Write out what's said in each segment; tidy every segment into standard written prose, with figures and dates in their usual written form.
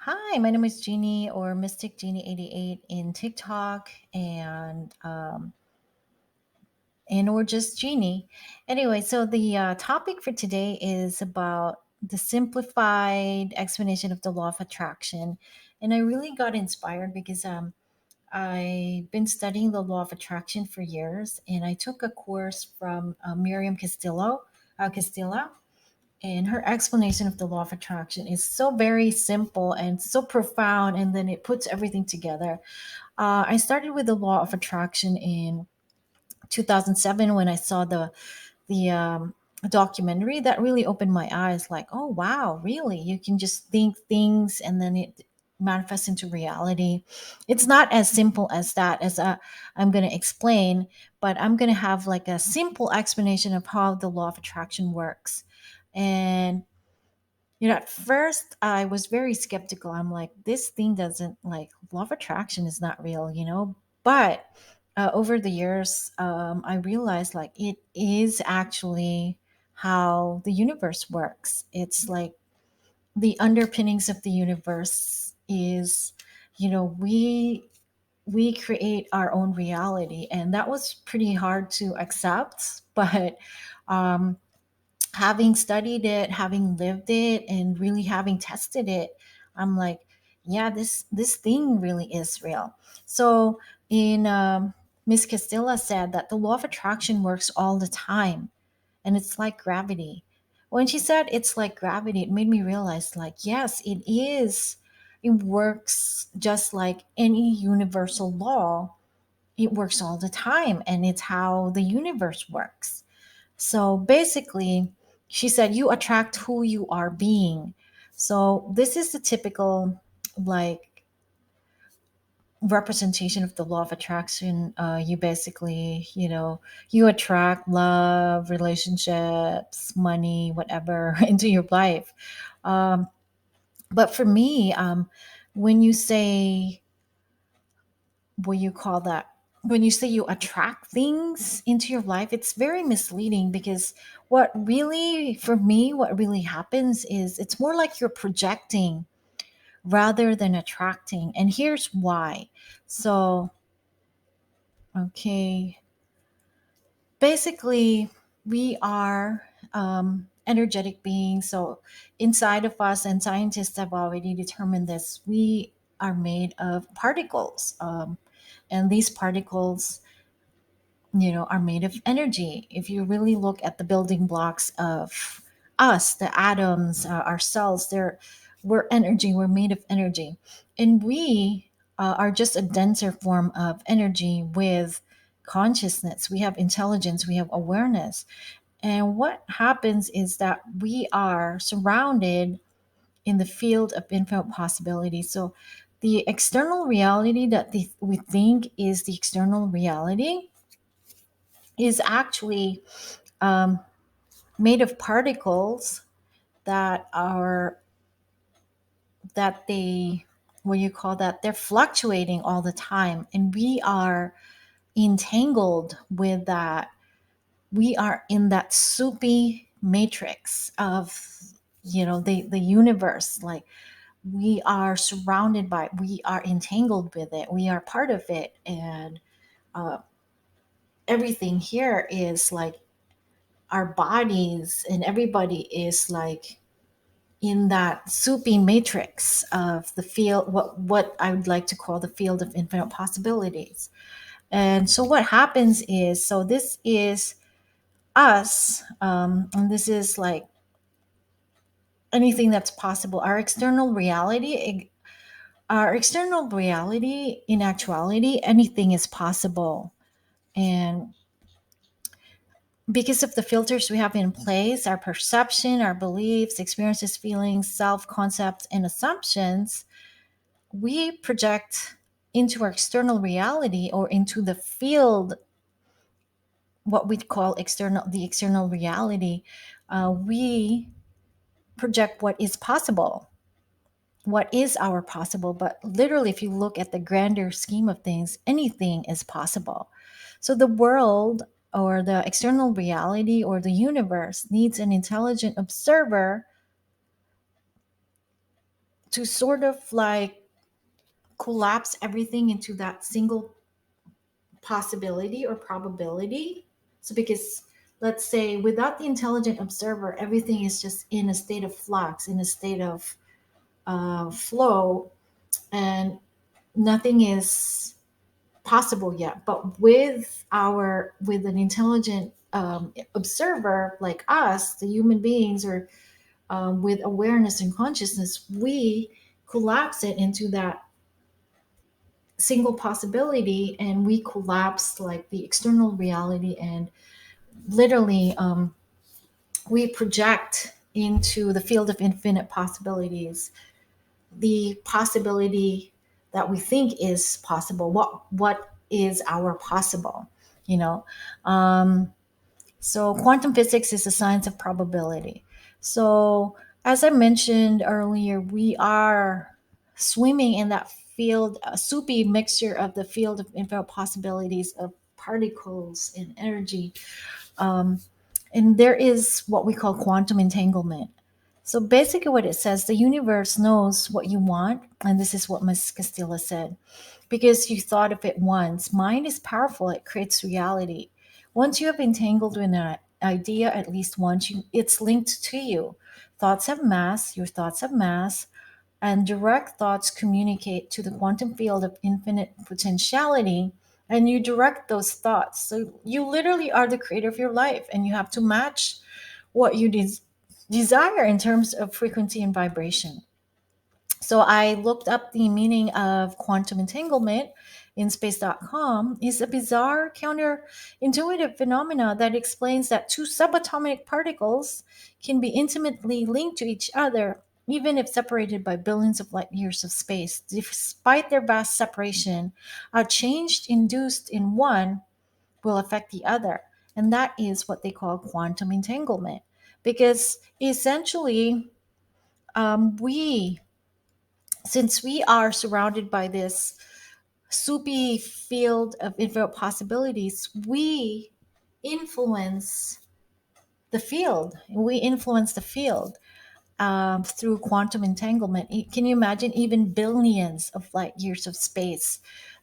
Hi, my name is Jeannie or Mystic Jeannie 88 in TikTok and or just Jeannie. Anyway, so the topic for today is about the simplified explanation of the law of attraction, and I really got inspired because I've been studying the law of attraction for years, and I took a course from Miriam Castillo, and her explanation of the law of attraction is so very simple and so profound, and then it puts everything together. I started with the law of attraction in 2007 when I saw the documentary that really opened my eyes. Like, oh wow, really? You can just think things and then it manifests into reality. It's not as simple as that, as I'm going to explain, but I'm going to have like a simple explanation of how the law of attraction works. And at first I was very skeptical. I'm like, this thing doesn't, like, law of attraction is not real. But over the years, I realized like it is actually how the universe works. It's like the underpinnings of the universe is, we create our own reality, and that was pretty hard to accept. But um, having studied it, having lived it, and really having tested it, I'm like, yeah, this thing really is real. So in Miss Castilla said that the law of attraction works all the time, and it's like gravity. When she said it's like gravity, it made me realize, like, yes, it is. It works just like any universal law. It works all the time, and it's how the universe works. So basically, she said, you attract who you are being. So this is the typical, like, representation of the law of attraction. You basically, you attract love, relationships, money, whatever into your life. Um, but for me, when you say, what you call that, when you say you attract things into your life, it's very misleading, because what really, for me, what really happens is it's more like you're projecting rather than attracting. And here's why. So, okay, basically, we are energetic beings. So inside of us, and scientists have already determined this, we are made of particles, and these particles, are made of energy. If you really look at the building blocks of us, the atoms, our cells, we're energy. We're made of energy, and we are just a denser form of energy with consciousness. We have intelligence. We have awareness. And what happens is that we are surrounded in the field of infinite possibility. So the external reality that we think is the external reality is actually um, made of particles that are that they what you call that, they're fluctuating all the time, and we are entangled with that. We are in that soupy matrix of, the universe. Like, we are surrounded by, we are entangled with it, we are part of it. And uh, everything here is like, our bodies and everybody is like in that soupy matrix of the field, what I would like to call the field of infinite possibilities. And so what happens is, so this is us, and this is like anything that's possible. Our external reality, in actuality, anything is possible. And because of the filters we have in place, our perception, our beliefs, experiences, feelings, self concepts, and assumptions, we project into our external reality, or into the field, what we call the external reality. We project what is possible, what is our possible. But literally, if you look at the grander scheme of things, anything is possible. So the world, or the external reality, or the universe, needs an intelligent observer to sort of like collapse everything into that single possibility or probability. So, because let's say without the intelligent observer, everything is just in a state of flux, in a state of flow, and nothing is possible yet. But with an intelligent observer like us, the human beings, or with awareness and consciousness, we collapse it into that single possibility, and we collapse like the external reality, and literally we project into the field of infinite possibilities the possibility that we think is possible. What is our possible, you know? um, so quantum physics is the science of probability. So as I mentioned earlier, we are swimming in that field, a soupy mixture of the field of infinite possibilities of particles and energy. um, and there is what we call quantum entanglement. So basically, what it says, the universe knows what you want, and this is what Ms. Castilla said. Because you thought of it once, mind is powerful; it creates reality. Once you have entangled with an idea at least once, it's linked to you. Thoughts have mass. Your thoughts have mass, and direct thoughts communicate to the quantum field of infinite potentiality, and you direct those thoughts. So you literally are the creator of your life, and you have to match what you desire in terms of frequency and vibration. So I looked up the meaning of quantum entanglement in space.com. Is a bizarre counterintuitive phenomena that explains that two subatomic particles can be intimately linked to each other even if separated by billions of light years of space. Despite their vast separation, a change induced in one will affect the other. And that is what they call quantum entanglement. Because essentially, we since we are surrounded by this soupy field of infinite possibilities, we influence the field. We influence the field through quantum entanglement. Can you imagine even billions of light years of space?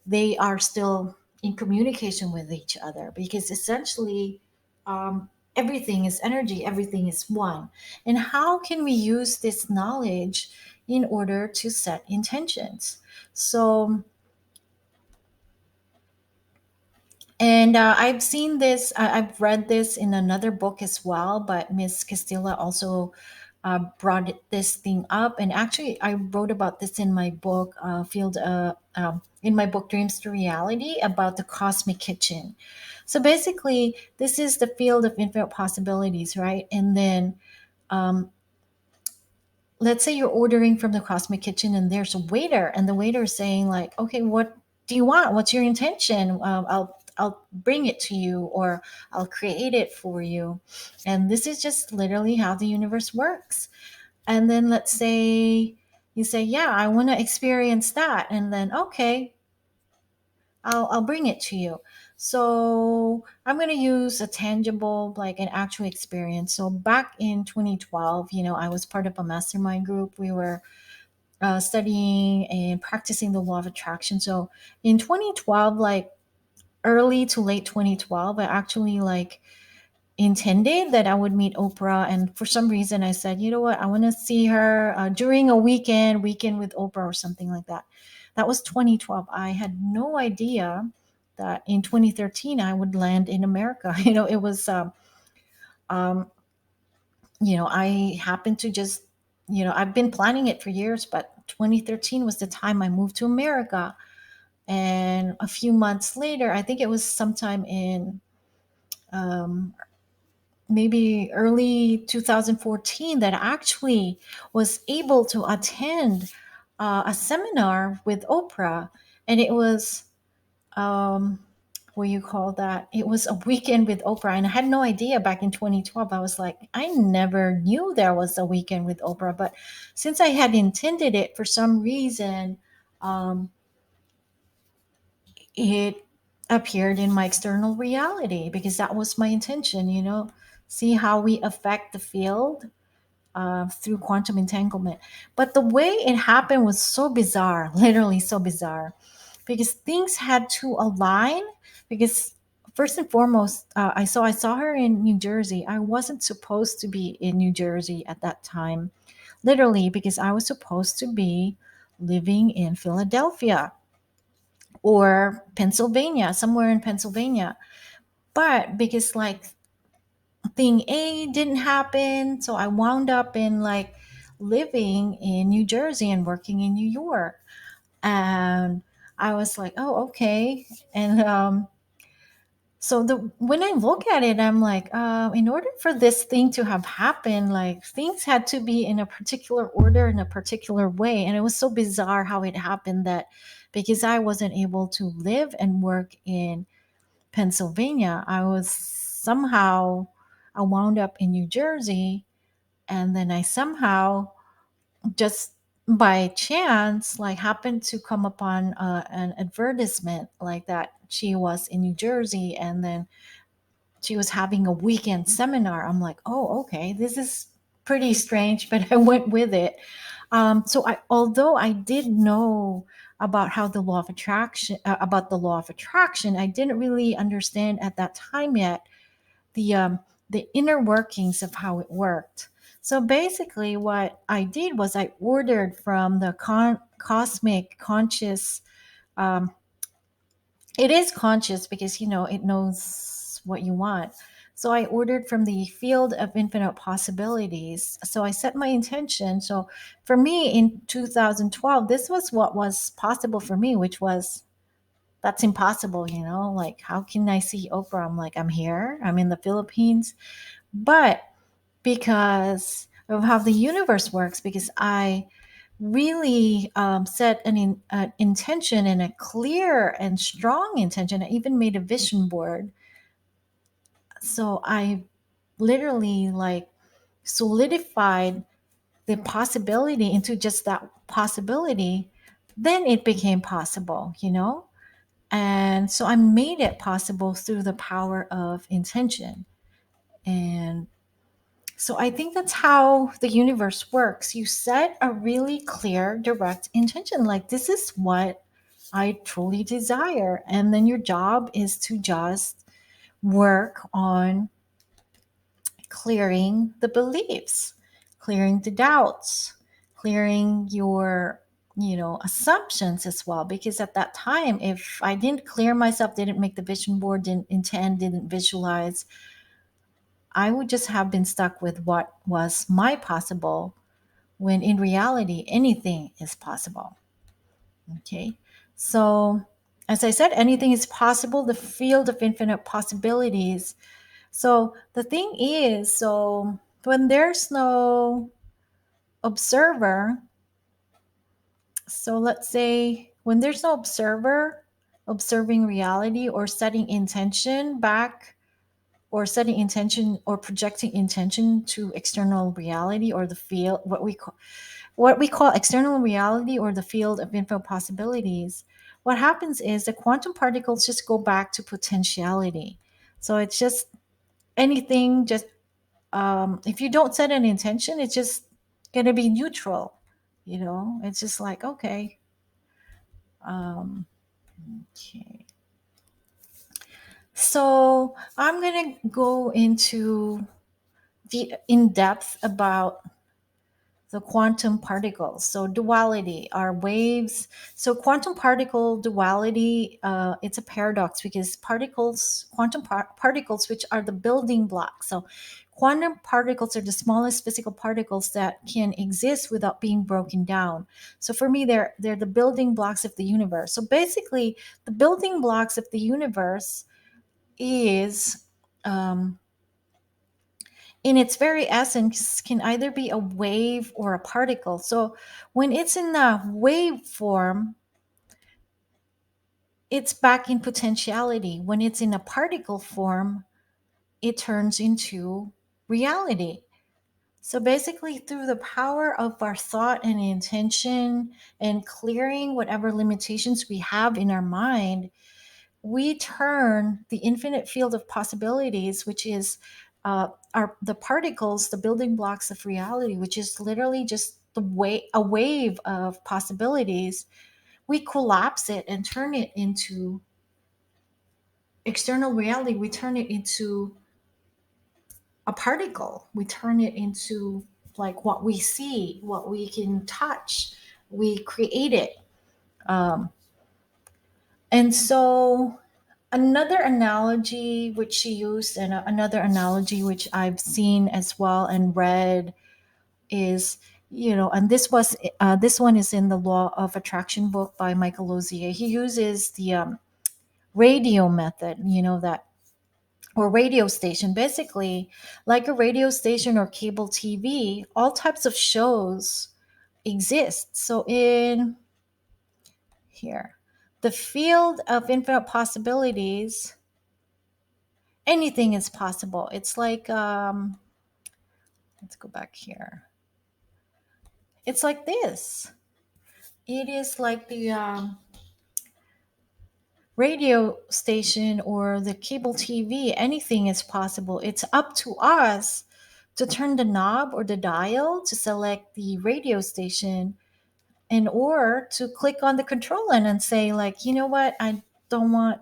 They are still in communication with each other because essentially everything is energy, everything is one. And how can we use this knowledge in order to set intentions? So, and I've seen this, I've read this in another book as well, but Miss Castilla also brought this thing up. And actually, I wrote about this in my book, in my book, Dreams to Reality, about the cosmic kitchen. So basically, this is the field of infinite possibilities, right? And then um, let's say you're ordering from the cosmic kitchen and there's a waiter, and the waiter is saying like, okay, what do you want? What's your intention? I'll bring it to you, or I'll create it for you. And this is just literally how the universe works. And then let's say you say, yeah, I want to experience that. And then, okay, I'll bring it to you. So I'm going to use a tangible, like an actual experience. So back in 2012, I was part of a mastermind group. We were studying and practicing the law of attraction. So in 2012, like early to late 2012, I actually like intended that I would meet Oprah. And for some reason, I said, you know what, I want to see her during a weekend with Oprah or something like that. That was 2012. I had no idea that in 2013 I would land in America. It was, um, I happened to just, I've been planning it for years, but 2013 was the time I moved to America. And a few months later, I think it was sometime in um, maybe early 2014, that I actually was able to attend a seminar with Oprah. And it was, um, what do you call that? It was a weekend with Oprah. And I had no idea back in 2012. I was like, I never knew there was a weekend with Oprah. But since I had intended it for some reason, um, it appeared in my external reality because that was my intention, see how we affect the field. through quantum entanglement. But the way it happened was so bizarre, literally so bizarre, because things had to align. Because first and foremost, I saw her in New Jersey. I wasn't supposed to be in New Jersey at that time, literally, because I was supposed to be living in Philadelphia or Pennsylvania, somewhere in Pennsylvania. But because like thing A didn't happen, so I wound up in like living in New Jersey and working in New York. And I was like, oh, okay. And so the when I look at it, I'm like, in order for this thing to have happened, like things had to be in a particular order in a particular way. And it was so bizarre how it happened that because I wasn't able to live and work in Pennsylvania, I wound up in New Jersey, and then I somehow just by chance like happened to come upon an advertisement like that she was in New Jersey, and then she was having a weekend seminar. I'm like, oh, okay, this is pretty strange, but I went with it. So although I did know about how the law of attraction, about the law of attraction, I didn't really understand at that time yet the um, the inner workings of how it worked. So basically, what I did was I ordered from the cosmic conscious. Um, it is conscious because it knows what you want. So I ordered from the field of infinite possibilities. So I set my intention. So for me in 2012, this was what was possible for me, which was that's impossible, like how can I see Oprah? I'm like, I'm here, I'm in the Philippines. But because of how the universe works, because I really set an intention and a clear and strong intention. I even made a vision board. So I literally like solidified the possibility into just that possibility. Then it became possible. And so I made it possible through the power of intention. And so I think that's how the universe works. You set a really clear, direct intention. Like, this is what I truly desire. And then your job is to just work on clearing the beliefs, clearing the doubts, clearing your assumptions as well. Because at that time, if I didn't clear myself, didn't make the vision board, didn't intend, didn't visualize, I would just have been stuck with what was my possible, when in reality, anything is possible. Okay. So, as I said, anything is possible, the field of infinite possibilities. So, the thing is, so when there's no observer, so let's say when there's no observer observing reality or setting intention back, or setting intention or projecting intention to external reality, or the field, what we call external reality, or the field of infinite possibilities, what happens is the quantum particles just go back to potentiality. So it's just anything, just if you don't set an intention, it's just going to be neutral. It's just like, okay. um, okay, so I'm going to go into the in depth about the quantum particles. So duality are waves. So quantum particle duality, it's a paradox because particles, which are the building blocks. So quantum particles are the smallest physical particles that can exist without being broken down. So for me, they're the building blocks of the universe. So basically, the building blocks of the universe is in its very essence can either be a wave or a particle. So when it's in the wave form, it's back in potentiality. When it's in a particle form, it turns into reality. So basically, through the power of our thought and intention and clearing whatever limitations we have in our mind, we turn the infinite field of possibilities, which is are the particles, the building blocks of reality, which is literally just a wave of possibilities. We collapse it and turn it into external reality. We turn it into a particle. We turn it into like what we see, what we can touch. We create it. Um, and so another analogy which she used, and another analogy which I've seen as well and read, is, and this one is in the Law of Attraction book by Michael Lozier. He uses the radio method, that, or radio station, basically like a radio station or cable TV. All types of shows exist. So in here, the field of infinite possibilities, anything is possible. It's like, let's go back here. It's like this. It is like the radio station or the cable TV. Anything is possible. It's up to us to turn the knob or the dial to select the radio station, and or to click on the control and say, like, you know what, I don't want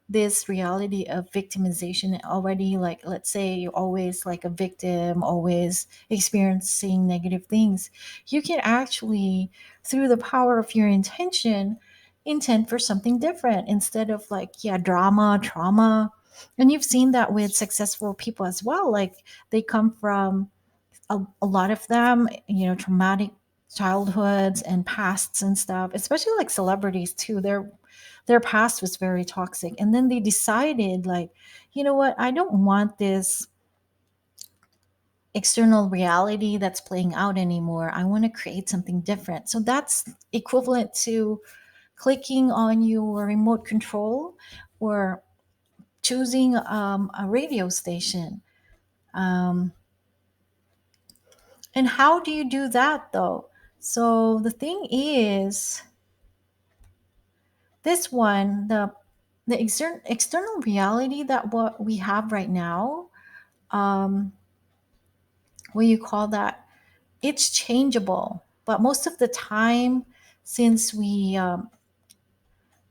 this reality of victimization already. Like, let's say you're always like a victim, always experiencing negative things. You can actually, through the power of your intention, intend for something different instead of like, yeah, drama, trauma. And you've seen that with successful people as well. Like, they come from a lot of them, traumatic childhoods and pasts and stuff, especially like celebrities too. Their past was very toxic. And then they decided, like, you know what, I don't want this external reality that's playing out anymore. I want to create something different. So that's equivalent to clicking on your remote control or choosing a radio station. Um, And how do you do that though? So the thing is, this one, the external reality that what we have right now, um, what you call that? It's changeable, but most of the time, since we are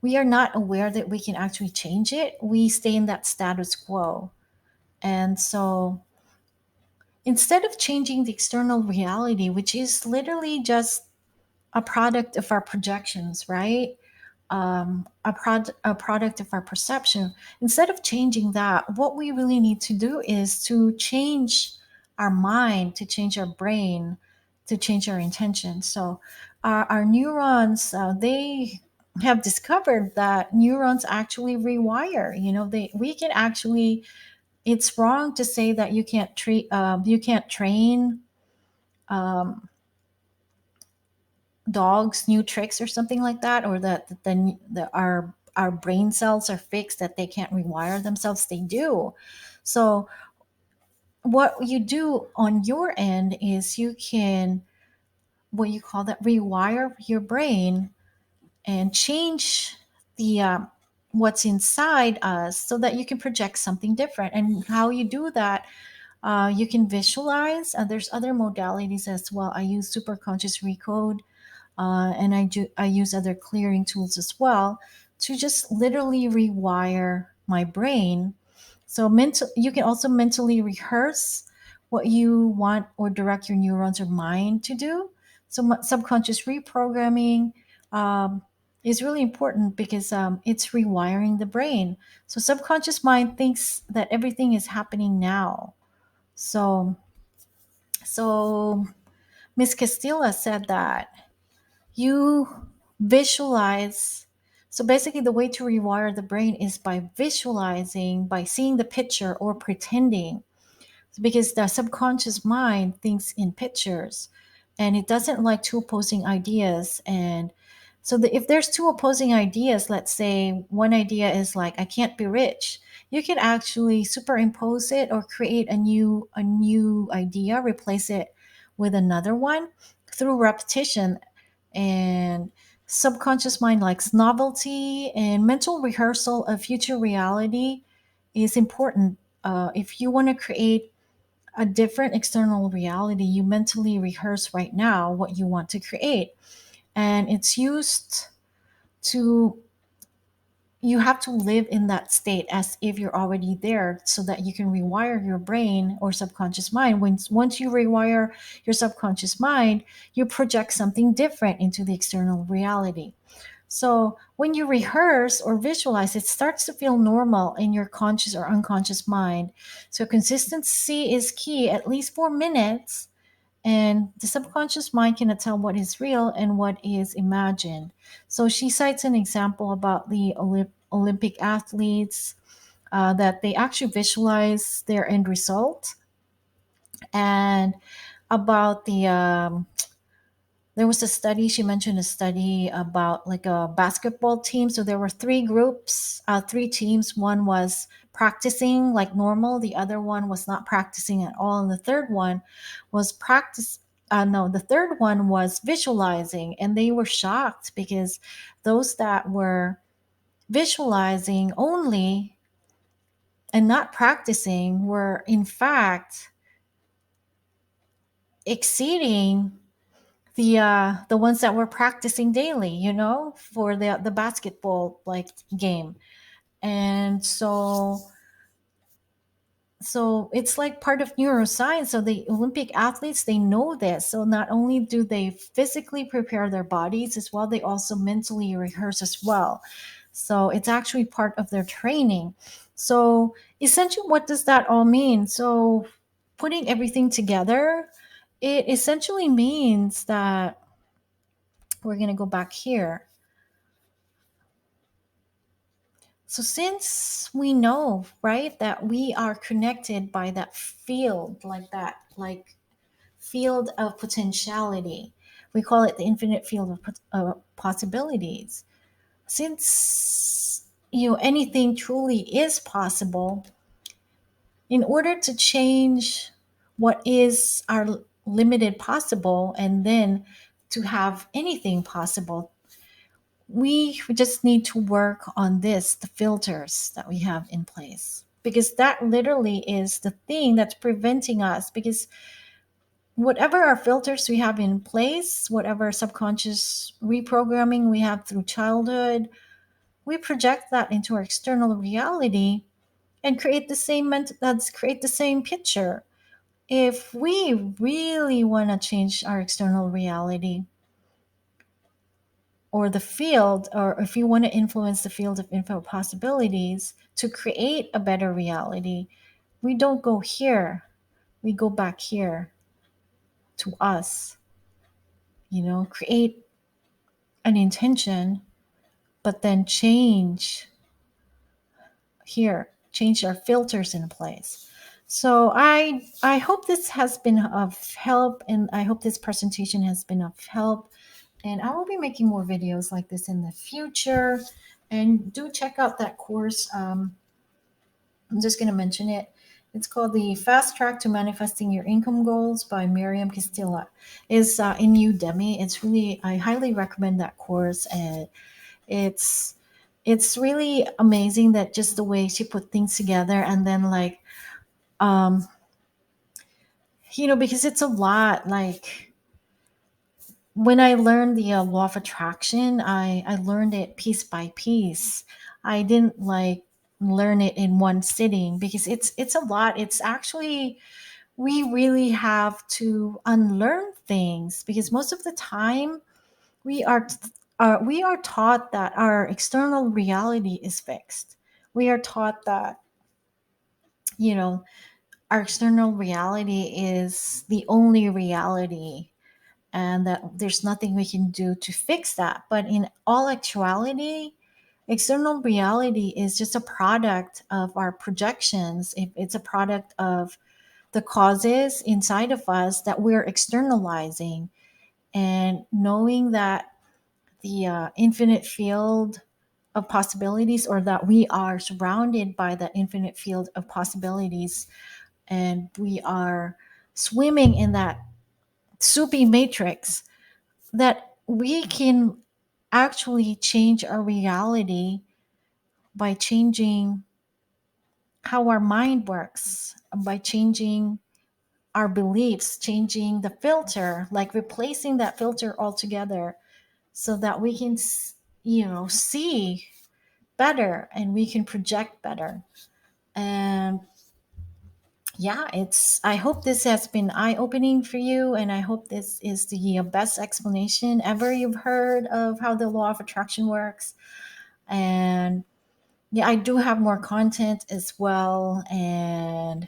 not aware that we can actually change it, we stay in that status quo. And so instead of changing the external reality, which is literally just a product of our projections, right? A product of our perception. Instead of changing that, what we really need to do is to change our mind, to change our brain, to change our intention. So, our neurons, they have discovered that neurons actually rewire. They we can actually. It's wrong to say that you can't train. Um, Dogs new tricks or something like that, or that our brain cells are fixed, that they can't rewire themselves. They do. So what you do on your end is you can, what you call that, rewire your brain and change the what's inside us so that you can project something different. And how you do that, you can visualize. There's other modalities as well. I use superconscious recode, and I use other clearing tools as well to just literally rewire my brain. So you can also mentally rehearse what you want or direct your neurons or mind to do. So subconscious reprogramming is really important because it's rewiring the brain. So subconscious mind thinks that everything is happening now. So so Miss Castilla said that you visualize. So basically, the way to rewire the brain is by visualizing, by seeing the picture or pretending, because the subconscious mind thinks in pictures and it doesn't like two opposing ideas. And so if there's two opposing ideas, let's say one idea is like, I can't be rich, you can actually superimpose it or create a new idea, replace it with another one through repetition. And subconscious mind likes novelty, and mental rehearsal of future reality is important. If you want to create a different external reality, you mentally rehearse right now what you want to create. And it's used to, you have to live in that state as if you're already there so that you can rewire your brain or subconscious mind. Once you rewire your subconscious mind, you project something different into the external reality. So when you rehearse or visualize, it starts to feel normal in your conscious or unconscious mind. So consistency is key, at least 4 minutes. And the subconscious mind cannot tell what is real and what is imagined. So she cites an example about the Olympic athletes, that they actually visualize their end result, and about there was a study, she mentioned a study about like a basketball team. So there were three groups, three teams. One was practicing like normal, the other one was not practicing at all, and the third one was practice no, the third one was visualizing. And they were shocked because those that were visualizing only and not practicing were in fact exceeding the ones that were practicing daily, for the basketball like game. And so it's like part of neuroscience. So the Olympic athletes, they know this. So not only do they physically prepare their bodies as well, they also mentally rehearse as well. So it's actually part of their training. So essentially, what does that all mean? So putting everything together, it essentially means that we're going to go back here. So since we know, right, that we are connected by that field, like that, like field of potentiality, we call it the infinite field of possibilities. Since anything truly is possible, in order to change what is our limited possible, and then to have anything possible, we just need to work on the filters that we have in place, because that literally is the thing that's preventing us. Because whatever our filters we have in place, whatever subconscious reprogramming we have through childhood, we project that into our external reality and create the same picture. If we really want to change our external reality, or the field, or if you want to influence the field of infinite possibilities to create a better reality, we don't go here. We go back here to us, create an intention, but then change our filters in place. So I hope this has been of help, and I hope this presentation has been of help. And I will be making more videos like this in the future. And do check out that course. I'm just going to mention it. It's called the Fast Track to Manifesting Your Income Goals by Miriam Castilla. It's in Udemy. It's really, I highly recommend that course. And it's it's really amazing that just the way she put things together. And then like, um, because it's a lot. Like when I learned the law of attraction, I learned it piece by piece. I didn't like learn it in one sitting, because it's a lot. It's actually, we really have to unlearn things, because most of the time we are taught that our external reality is fixed. We are taught that, you know our external reality is the only reality, and that there's nothing we can do to fix that. But in all actuality, external reality is just a product of our projections. It's a product of the causes inside of us that we're externalizing. And knowing that the infinite field of possibilities, or that we are surrounded by the infinite field of possibilities, and we are swimming in that soupy matrix, that we can actually change our reality by changing how our mind works by changing our beliefs, changing the filter, like replacing that filter altogether, so that we can, see better and we can project better. And yeah, I hope this has been eye opening for you, and I hope this is the best explanation ever you've heard of how the law of attraction works. And yeah, I do have more content as well. And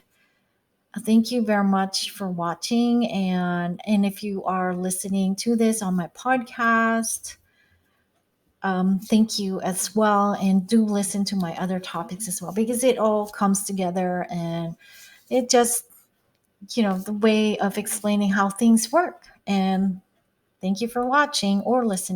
thank you very much for watching. And if you are listening to this on my podcast, thank you as well. And do listen to my other topics as well, because it all comes together, and it just, the way of explaining how things work. And thank you for watching or listening.